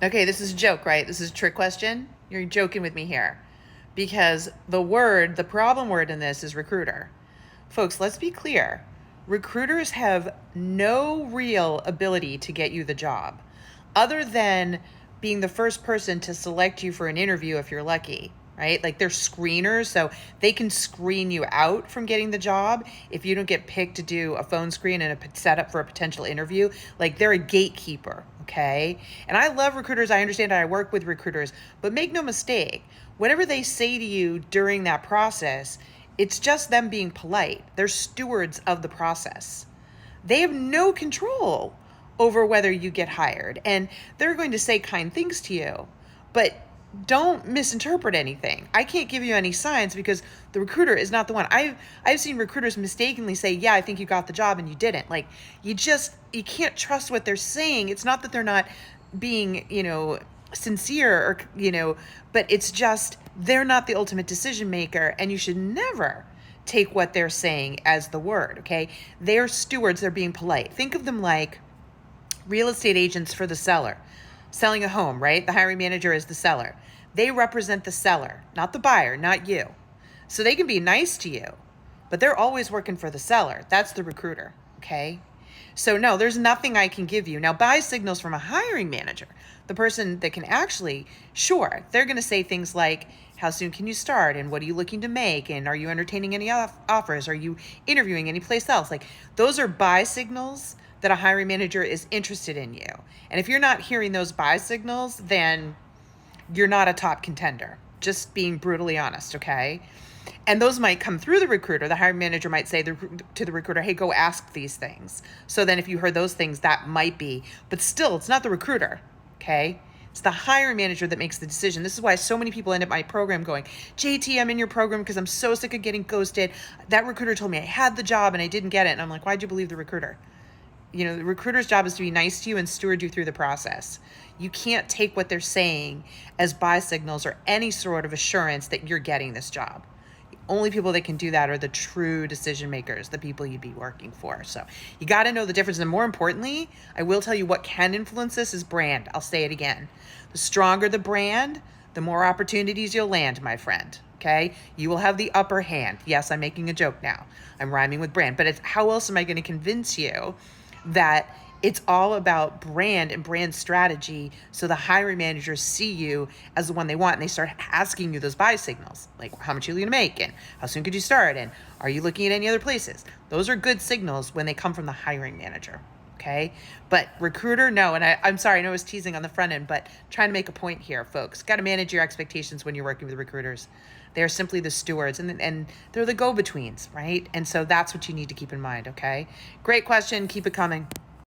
Okay, this is a joke, right? This is a trick question. You're joking with me here. Because the problem word in this is recruiter. Folks, let's be clear. Recruiters have no real ability to get you the job, other than being the first person to select you for an interview if you're lucky, right? Like they're screeners, so they can screen you out from getting the job if you don't get picked to do a phone screen and a setup for a potential interview. Like they're a gatekeeper, okay? And I love recruiters. I understand I work with recruiters, but make no mistake, whatever they say to you during that process, it's just them being polite. They're stewards of the process. They have no control over whether you get hired, and they're going to say kind things to you, but don't misinterpret anything. I can't give you any signs because the recruiter is not the one. I've seen recruiters mistakenly say, "Yeah, I think you got the job," and you didn't. Like you can't trust what they're saying. It's not that they're not being, sincere or but it's just they're not the ultimate decision maker, and you should never take what they're saying as the word, okay? They're stewards, they're being polite. Think of them like real estate agents for the seller. Selling a home, right? The hiring manager is the seller. They represent the seller, not the buyer, not you. So they can be nice to you, but they're always working for the seller. That's the recruiter, okay? So no, there's nothing I can give you. Now, buy signals from a hiring manager, the person that can actually, sure, they're going to say things like, how soon can you start? And what are you looking to make? And are you entertaining any offers? Are you interviewing any place else? Like those are buy signals that a hiring manager is interested in you. And if you're not hearing those buy signals, then you're not a top contender. Just being brutally honest, okay? And those might come through the recruiter. The hiring manager might say to the recruiter, hey, go ask these things. So then if you heard those things, that might be. But still, it's not the recruiter, okay? It's the hiring manager that makes the decision. This is why so many people end up my program going, JT, I'm in your program because I'm so sick of getting ghosted. That recruiter told me I had the job and I didn't get it. And I'm like, why'd you believe the recruiter? The recruiter's job is to be nice to you and steward you through the process. You can't take what they're saying as buy signals or any sort of assurance that you're getting this job. The only people that can do that are the true decision makers, the people you'd be working for. So you got to know the difference. And more importantly, I will tell you what can influence this is brand. I'll say it again. The stronger the brand, the more opportunities you'll land, my friend. Okay? You will have the upper hand. Yes, I'm making a joke now. I'm rhyming with brand, but it's how else am I going to convince you that it's all about brand and brand strategy, so the hiring managers see you as the one they want and they start asking you those buy signals, like how much are you going to make and how soon could you start and are you looking at any other places? Those are good signals when they come from the hiring manager, okay? But recruiter, no. And I'm sorry, I know I was teasing on the front end, but trying to make a point here, folks. Got to manage your expectations when you're working with recruiters. They're simply the stewards and they're the go-betweens, right? And so that's what you need to keep in mind, okay? Great question. Keep it coming.